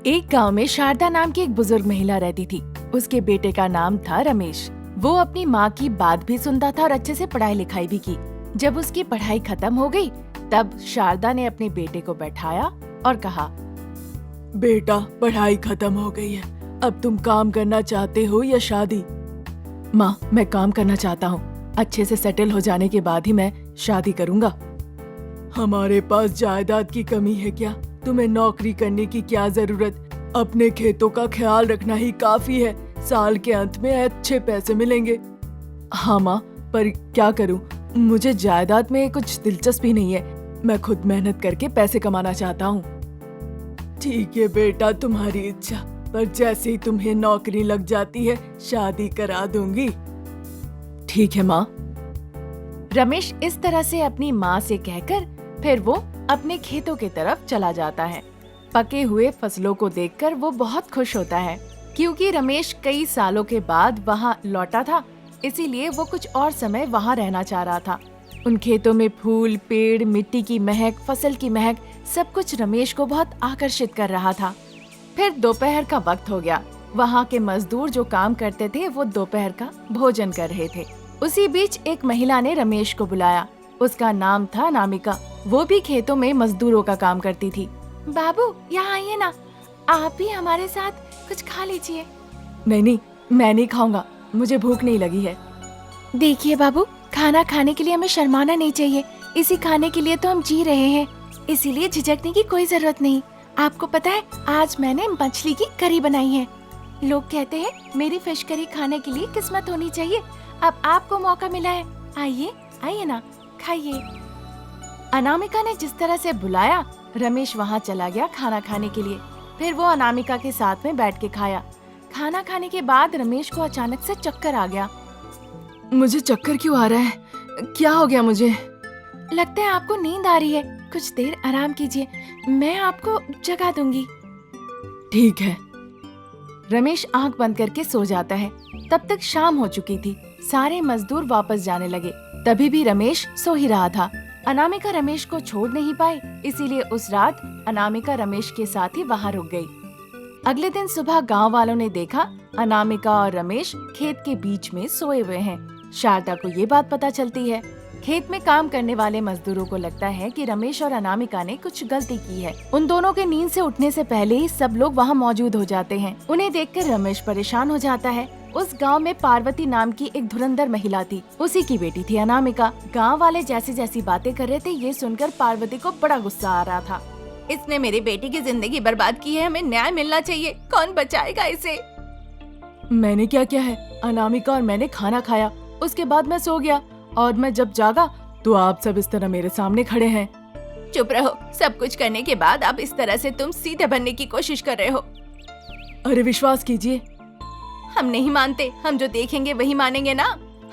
एक गांव में शारदा नाम की एक बुजुर्ग महिला रहती थी। उसके बेटे का नाम था रमेश। वो अपनी माँ की बात भी सुनता था और अच्छे से पढ़ाई लिखाई भी की। जब उसकी पढ़ाई खत्म हो गई, तब शारदा ने अपने बेटे को बैठाया और कहा, बेटा, पढ़ाई खत्म हो गई है, अब तुम काम करना चाहते हो या शादी? माँ, मैं काम करना चाहता हूँ। अच्छे से सेटल हो जाने के बाद ही मैं शादी करूँगा। हमारे पास जायदाद की कमी है क्या? तुम्हें नौकरी करने की क्या जरूरत? अपने खेतों का ख्याल रखना ही काफी है। साल के अंत में अच्छे पैसे मिलेंगे। हाँ माँ, पर क्या करूँ? मुझे जायदाद में कुछ दिलचस्पी नहीं है। मैं खुद मेहनत करके पैसे कमाना चाहता हूँ। ठीक है बेटा, तुम्हारी इच्छा, पर जैसे ही तुम्हें नौकरी लग जाती है शादी करा दूंगी। ठीक है माँ। रमेश इस तरह से अपनी माँ से कहकर फिर वो अपने खेतों की तरफ चला जाता है। पके हुए फसलों को देखकर वो बहुत खुश होता है, क्योंकि रमेश कई सालों के बाद वहाँ लौटा था, इसीलिए वो कुछ और समय वहाँ रहना चाह रहा था। उन खेतों में फूल, पेड़, मिट्टी की महक, फसल की महक, सब कुछ रमेश को बहुत आकर्षित कर रहा था। फिर दोपहर का वक्त हो गया। वहाँ के मजदूर जो काम करते थे वो दोपहर का भोजन कर रहे थे। उसी बीच एक महिला ने रमेश को बुलाया। उसका नाम था अनामिका। वो भी खेतों में मजदूरों का काम करती थी। बाबू, यहाँ आइए ना, आप भी हमारे साथ कुछ खा लीजिए। नहीं, मैं नहीं खाऊंगा, मुझे भूख नहीं लगी है। देखिए बाबू, खाना खाने के लिए हमें शर्माना नहीं चाहिए। इसी खाने के लिए तो हम जी रहे हैं, इसीलिए झिझकने की कोई जरूरत नहीं। आपको पता है, आज मैंने मछली की करी बनाई है। लोग कहते हैं मेरी फिश करी खाने के लिए किस्मत होनी चाहिए। अब आपको मौका मिला है, आइए आइए ना, खाइए। अनामिका ने जिस तरह से बुलाया, रमेश वहाँ चला गया खाना खाने के लिए। फिर वो अनामिका के साथ में बैठ के खाया। खाना खाने के बाद रमेश को अचानक से चक्कर आ गया। मुझे चक्कर क्यों आ रहा है? क्या हो गया मुझे? लगता है आपको नींद आ रही है। कुछ देर आराम कीजिए, मैं आपको जगा दूंगी। ठीक है। रमेश आंख बंद करके सो जाता है। तब तक शाम हो चुकी थी। सारे मजदूर वापस जाने लगे। तभी भी रमेश सो ही रहा था। अनामिका रमेश को छोड़ नहीं पाई, इसीलिए उस रात अनामिका रमेश के साथ ही वहाँ रुक गई। अगले दिन सुबह गांव वालों ने देखा अनामिका और रमेश खेत के बीच में सोए हुए हैं। शारदा को ये बात पता चलती है। खेत में काम करने वाले मजदूरों को लगता है कि रमेश और अनामिका ने कुछ गलती की है। उन दोनों के नींद से उठने से पहले ही सब लोग वहाँ मौजूद हो जाते हैं। उन्हें देखकर रमेश परेशान हो जाता है। उस गांव में पार्वती नाम की एक धुरंधर महिला थी। उसी की बेटी थी अनामिका। गांव वाले जैसी जैसी बातें कर रहे थे, ये सुनकर पार्वती को बड़ा गुस्सा आ रहा था। इसने मेरी बेटी की जिंदगी बर्बाद की है, हमें न्याय मिलना चाहिए। कौन बचाएगा इसे? मैंने क्या किया है? अनामिका और मैंने खाना खाया, उसके बाद मैं सो गया, और मैं जब जागा तो आप सब इस तरह मेरे सामने खड़े हैं। चुप रहो। सब कुछ करने के बाद अब इस तरह से तुम सीधे बनने की कोशिश कर रहे हो। अरे विश्वास कीजिए। हम नहीं मानते, हम जो देखेंगे वही मानेंगे ना।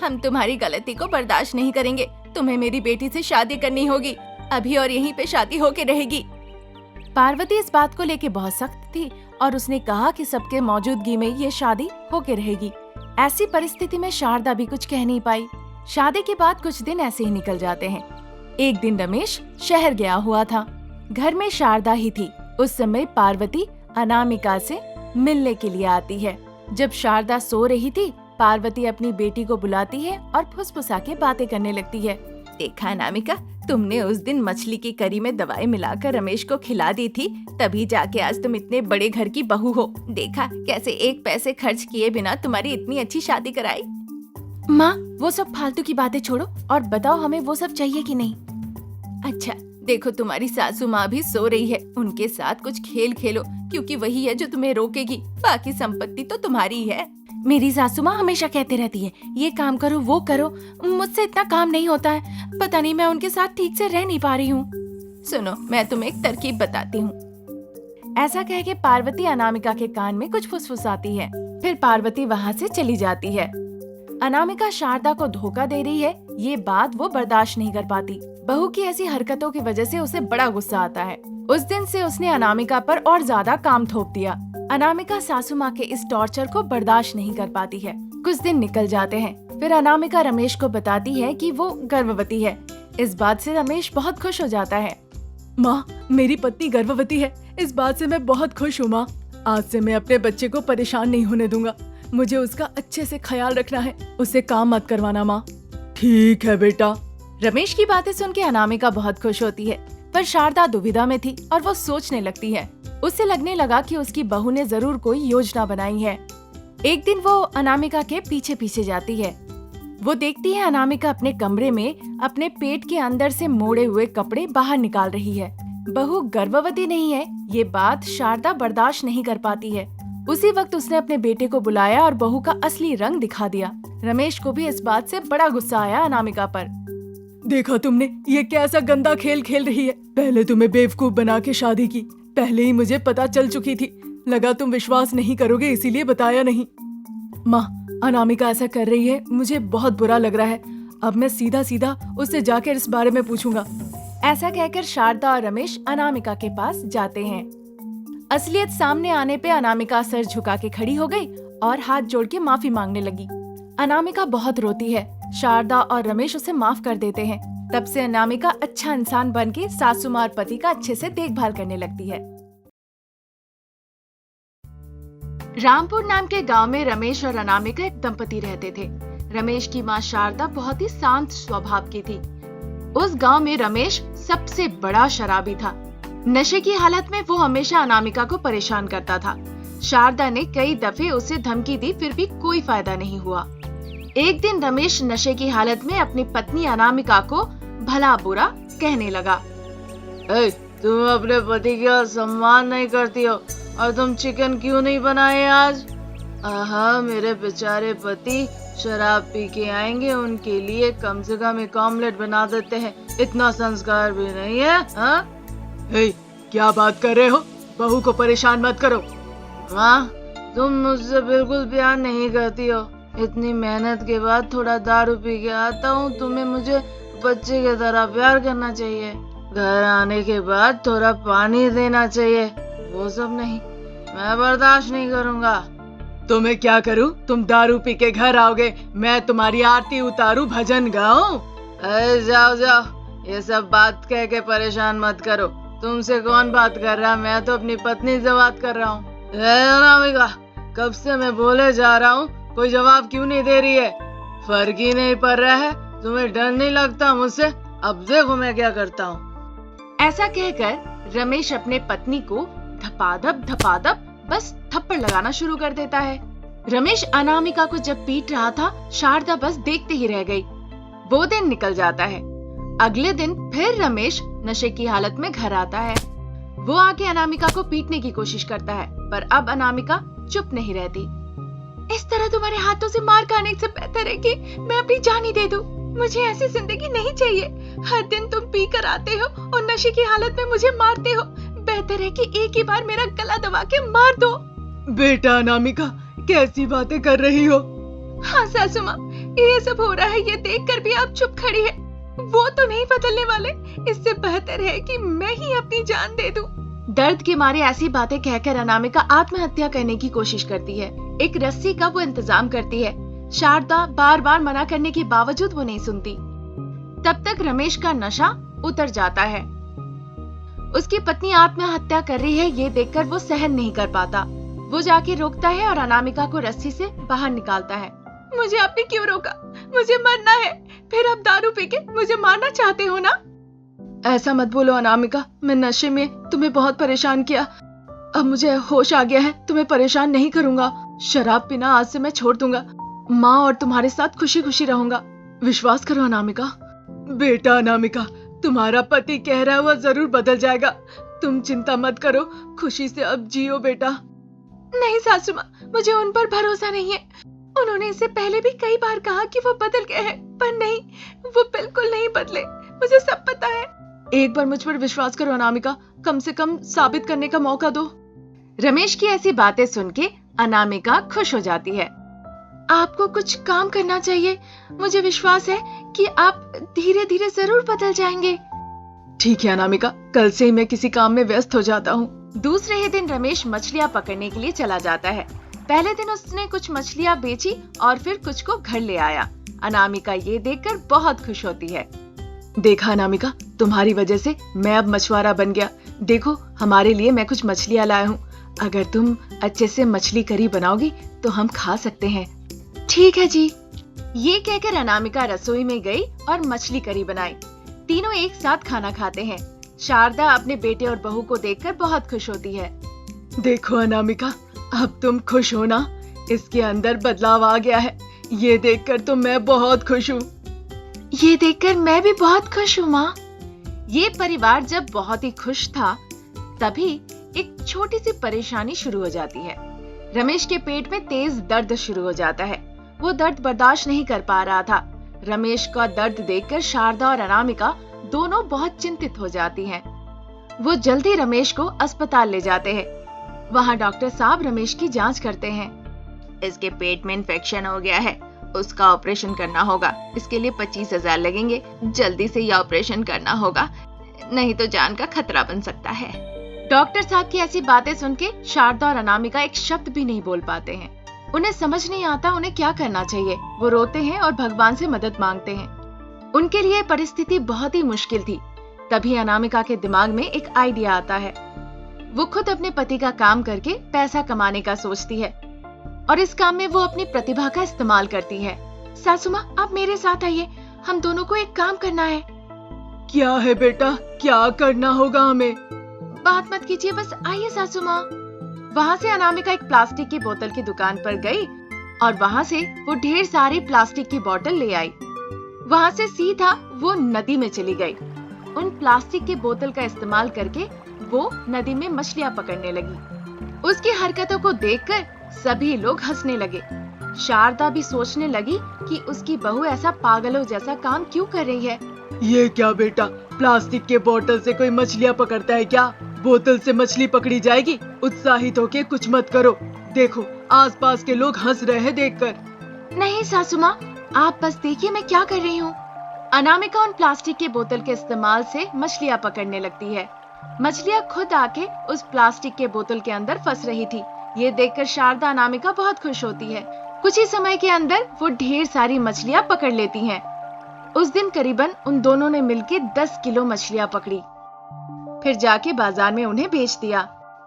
हम तुम्हारी गलती को बर्दाश्त नहीं करेंगे। तुम्हें मेरी बेटी से शादी करनी होगी, अभी और यहीं पे शादी होके रहेगी। पार्वती इस बात को लेके बहुत सख्त थी और उसने कहा कि सबके मौजूदगी में ये शादी होके रहेगी। ऐसी परिस्थिति में शारदा भी कुछ कह नहीं पाई। शादी के बाद कुछ दिन ऐसे ही निकल जाते हैं। एक दिन रमेश शहर गया हुआ था। घर में शारदा ही थी। उस समय पार्वती अनामिका से मिलने के लिए आती है। जब शारदा सो रही थी, पार्वती अपनी बेटी को बुलाती है और फुसफुसा के बातें करने लगती है। देखा अनामिका, तुमने उस दिन मछली की करी में दवाई मिलाकर रमेश को खिला दी थी, तभी जाके आज तुम इतने बड़े घर की बहू हो। देखा कैसे एक पैसे खर्च किए बिना तुम्हारी इतनी अच्छी शादी कराई। माँ, वो सब फालतू की बातें छोड़ो और बताओ हमें वो सब चाहिए कि नहीं। अच्छा, देखो तुम्हारी सासू माँ भी सो रही है, उनके साथ कुछ खेल खेलो, क्योंकि वही है जो तुम्हें रोकेगी। बाकी संपत्ति तो तुम्हारी है। मेरी सासू माँ हमेशा कहते रहती है, ये काम करो वो करो। मुझसे इतना काम नहीं होता है। पता नहीं मैं उनके साथ ठीक से रह नहीं पा रही हूँ। सुनो, मैं तुम्हें एक तरकीब बताती हूँ। ऐसा कह के पार्वती अनामिका के कान में कुछ फुसफुसाती है। फिर पार्वती वहाँ से चली जाती है। अनामिका शारदा को धोखा दे रही है, ये बात वो बर्दाश्त नहीं कर पाती। बहू की ऐसी हरकतों की वजह से उसे बड़ा गुस्सा आता है। उस दिन से उसने अनामिका पर और ज्यादा काम थोप दिया। अनामिका सासू माँ के इस टॉर्चर को बर्दाश्त नहीं कर पाती है। कुछ दिन निकल जाते हैं। फिर अनामिका रमेश को बताती है कि वो गर्भवती है। इस बात से रमेश बहुत खुश हो जाता है। माँ, मेरी पत्नी गर्भवती है, इस बात से मैं बहुत खुश हूँ। माँ, आज से मैं अपने बच्चे को परेशान नहीं होने दूंगा। मुझे उसका अच्छे से ख्याल रखना है। उससे काम मत करवाना माँ। ठीक है बेटा। रमेश की बातें सुन के अनामिका बहुत खुश होती है, पर शारदा दुविधा में थी और वो सोचने लगती है। उसे लगने लगा कि उसकी बहू ने जरूर कोई योजना बनाई है। एक दिन वो अनामिका के पीछे पीछे जाती है। वो देखती है अनामिका अपने कमरे में अपने पेट के अंदर से मोड़े हुए कपड़े बाहर निकाल रही है। बहू गर्भवती नहीं है, ये बात शारदा बर्दाश्त नहीं कर पाती है। उसी वक्त उसने अपने बेटे को बुलाया और बहू का असली रंग दिखा दिया। रमेश को भी इस बात से बड़ा गुस्सा आया अनामिका पर। देखा तुमने, ये कैसा गंदा खेल खेल रही है। पहले तुम्हें बेवकूफ बना के शादी की, पहले ही मुझे पता चल चुकी थी। लगा तुम विश्वास नहीं करोगे, इसीलिए बताया नहीं। माँ, अनामिका ऐसा कर रही है, मुझे बहुत बुरा लग रहा है। अब मैं सीधा सीधा उससे जाकर इस बारे में पूछूंगा। ऐसा कहकर शारदा और रमेश अनामिका के पास जाते हैं। असलियत सामने आने पे अनामिका सर झुका के खड़ी हो गई और हाथ जोड़ के माफी मांगने लगी। अनामिका बहुत रोती है। शारदा और रमेश उसे माफ कर देते हैं। तब से अनामिका अच्छा इंसान बन के सासू और पति का अच्छे से देखभाल करने लगती है। रामपुर नाम के गांव में रमेश और अनामिका एक दंपति रहते थे। रमेश की माँ शारदा बहुत ही शांत स्वभाव की थी। उस गांव में रमेश सबसे बड़ा शराबी था। नशे की हालत में वो हमेशा अनामिका को परेशान करता था। शारदा ने कई दफे उसे धमकी दी, फिर भी कोई फायदा नहीं हुआ। एक दिन रमेश नशे की हालत में अपनी पत्नी अनामिका को भला बुरा कहने लगा। तुम अपने पति का सम्मान नहीं करती हो और तुम चिकन क्यों नहीं बनाए आज? आहा, मेरे बेचारे पति शराब पी के आएंगे, उनके लिए कम से कम एक ऑमलेट बना देते हैं। इतना संस्कार भी नहीं है। हाँ? क्या बात कर रहे हो? बहू को परेशान मत करो। माँ, तुम मुझसे बिल्कुल प्यार नहीं करती हो। इतनी मेहनत के बाद थोड़ा दारू पी के आता हूँ, तुम्हें मुझे बच्चे की तरह प्यार करना चाहिए। घर आने के बाद थोड़ा पानी देना चाहिए, वो सब नहीं। मैं बर्दाश्त नहीं करूँगा। तो मैं क्या करूँ? तुम दारू पी के घर आओगे, मैं तुम्हारी आरती उतारूं, भजन गाऊं? जाओ जाओ, ये सब बात कह के परेशान मत करो। तुमसे कौन बात कर रहा? मैं तो अपनी पत्नी से बात कर रहा हूँ। अनामिका, कब से मैं बोले जा रहा हूँ, कोई जवाब क्यों नहीं दे रही है? फर्क ही नहीं पड़ रहा है। तुम्हें डर नहीं लगता मुझसे? अब देखो मैं क्या करता हूँ। ऐसा कहकर रमेश अपने पत्नी को धपाधप बस थप्पड़ लगाना शुरू कर देता है। रमेश अनामिका को जब पीट रहा था, शारदा बस देखते ही रह गई। वो दिन निकल जाता है। अगले दिन फिर रमेश नशे की हालत में घर आता है। वो आके अनामिका को पीटने की कोशिश करता है, पर अब अनामिका चुप नहीं रहती। इस तरह तुम्हारे हाथों से मार खाने से बेहतर है कि मैं अपनी जान ही दे दूं। मुझे ऐसी जिंदगी नहीं चाहिए। हर दिन तुम पी कर आते हो और नशे की हालत में मुझे मारते हो। बेहतर है कि एक ही बार मेरा गला दबा के मार दो। बेटा अनामिका, कैसी बातें कर रही हो? हाँ सासू माँ, ये सब हो रहा है, ये देखकर भी आप चुप खड़ी है। वो तो नहीं बदलने वाले। इससे बेहतर है कि मैं ही अपनी जान दे दूं। दर्द के मारे ऐसी बातें कहकर अनामिका आत्महत्या करने की कोशिश करती है। एक रस्सी का वो इंतजाम करती है। शारदा बार बार मना करने के बावजूद वो नहीं सुनती। तब तक रमेश का नशा उतर जाता है। उसकी पत्नी आत्महत्या कर रही है, ये देखकर वो सहन नहीं कर पाता। वो जाके रोकता है और अनामिका को रस्सी से बाहर निकालता है। मुझे आपने क्यों रोका? मुझे मरना है। फिर आप दारू पी के मुझे मारना चाहते हो ना? ऐसा मत बोलो अनामिका, मैं नशे में तुम्हें बहुत परेशान किया। अब मुझे होश आ गया है, तुम्हें परेशान नहीं करूंगा। शराब पीना आज से मैं छोड़ दूंगा। माँ और तुम्हारे साथ खुशी खुशी रहूंगा। विश्वास करो अनामिका। बेटा अनामिका, तुम्हारा पति कह रहा है वो जरूर बदल जाएगा। तुम चिंता मत करो, खुशी से अब जियो बेटा। नहीं सासू माँ, मुझे उन पर भरोसा नहीं है। उन्होंने इससे पहले भी कई बार कहा कि वो बदल गए हैं, पर नहीं, वो बिल्कुल नहीं बदले। मुझे सब पता है। एक बार मुझ पर विश्वास करो अनामिका, कम से कम साबित करने का मौका दो। रमेश की ऐसी बातें सुन के अनामिका खुश हो जाती है। आपको कुछ काम करना चाहिए। मुझे विश्वास है कि आप धीरे धीरे जरूर बदल जाएंगे। ठीक है अनामिका, कल से ही मैं किसी काम में व्यस्त हो जाता हूँ। दूसरे ही दिन रमेश मछलियाँ पकड़ने के लिए चला जाता है। पहले दिन उसने कुछ मछलियाँ बेची और फिर कुछ को घर ले आया। अनामिका ये देखकर बहुत खुश होती है। देखा अनामिका, तुम्हारी वजह से मैं अब मछुआरा बन गया। देखो, हमारे लिए मैं कुछ मछलियाँ लाया हूँ। अगर तुम अच्छे से मछली करी बनाओगी तो हम खा सकते हैं। ठीक है जी। ये कहकर अनामिका रसोई में गई और मछली करी बनाई। तीनों एक साथ खाना खाते हैं। शारदा अपने बेटे और बहू को देखकर बहुत खुश होती है। देखो अनामिका, अब तुम खुश हो ना? इसके अंदर बदलाव आ गया है। ये देखकर तो मैं बहुत खुश हूँ। ये देखकर मैं भी बहुत खुश हूँ माँ। ये परिवार जब बहुत ही खुश था, तभी एक छोटी सी परेशानी शुरू हो जाती है। रमेश के पेट में तेज दर्द शुरू हो जाता है। वो दर्द बर्दाश्त नहीं कर पा रहा था। रमेश का दर्द देखकर शारदा और अनामिका दोनों बहुत चिंतित हो जाती हैं। वो जल्दी रमेश को अस्पताल ले जाते हैं। वहाँ डॉक्टर साहब रमेश की जांच करते हैं। इसके पेट में इन्फेक्शन हो गया है, उसका ऑपरेशन करना होगा। इसके लिए 25,000 लगेंगे। जल्दी से यह ऑपरेशन करना होगा, नहीं तो जान का खतरा बन सकता है। डॉक्टर साहब की ऐसी बातें सुन के शारदा और अनामिका एक शब्द भी नहीं बोल पाते हैं। उन्हें समझ नहीं आता उन्हें क्या करना चाहिए। वो रोते हैं और भगवान से मदद मांगते हैं। उनके लिए परिस्थिति बहुत ही मुश्किल थी। तभी अनामिका के दिमाग में एक आइडिया आता है। वो खुद अपने पति का काम करके पैसा कमाने का सोचती है और इस काम में वो अपनी प्रतिभा का इस्तेमाल करती है। सासू माँ, आप मेरे साथ आइए, हम दोनों को एक काम करना है। क्या है बेटा, क्या करना होगा हमें? बात मत कीजिए, बस आइए सासू माँ। वहाँ से अनामिका एक प्लास्टिक की बोतल की दुकान पर गई और वहाँ से वो ढेर सारी प्लास्टिक की बोतल ले आई। वहाँ से सीधा वो नदी में चली गई। उन प्लास्टिक की बोतल का इस्तेमाल करके वो नदी में मछलियाँ पकड़ने लगी। उसकी हरकतों को देखकर सभी लोग हंसने लगे। शारदा भी सोचने लगी कि उसकी बहू ऐसा पागलों जैसा काम क्यों कर रही है। ये क्या बेटा, प्लास्टिक के बोतल से कोई मछलियाँ पकड़ता है क्या? बोतल से मछली पकड़ी जाएगी? उत्साहित होके कुछ मत करो। देखो, आसपास के लोग हंस रहे हैं देखकर। नहीं सासू माँ, आप बस देखिए मैं क्या कर रही हूँ। अनामिका उन प्लास्टिक के बोतल के इस्तेमाल से मछलियाँ पकड़ने लगती है। मछलियाँ खुद आके उस प्लास्टिक के बोतल के अंदर फंस रही थी। ये देखकर शारदा अनामिका बहुत खुश होती है। कुछ ही समय के अंदर वो ढेर सारी मछलियाँ पकड़ लेती हैं। उस दिन करीबन उन दोनों ने मिलकर 10 किलो मछलियाँ पकड़ी। फिर जाके बाजार में उन्हें बेच दिया।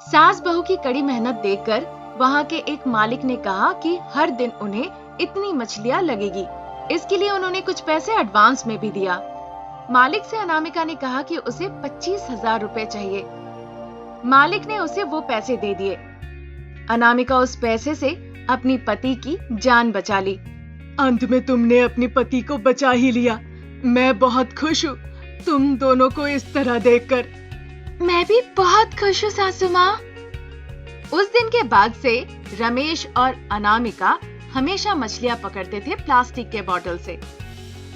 सास बहू की कड़ी मेहनत देखकर वहाँ के एक मालिक ने कहा कि हर दिन उन्हें इतनी मछलियाँ लगेगी। इसके लिए उन्होंने कुछ पैसे एडवांस में भी दिया। मालिक से अनामिका ने कहा कि उसे 25,000 रुपए चाहिए। मालिक ने उसे वो पैसे दे दिए। अनामिका उस पैसे से अपनी पति की जान बचा ली। अंत में तुमने अपने पति को बचा ही लिया। मैं बहुत खुश हूँ तुम दोनों को इस तरह देखकर। मैं भी बहुत खुश हूँ सासू माँ। उस दिन के बाद से रमेश और अनामिका हमेशा मछलियाँ पकड़ते थे प्लास्टिक के बोतल से।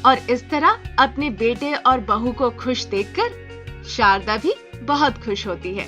और इस तरह अपने बेटे और बहू को खुश देखकर शारदा भी बहुत खुश होती है।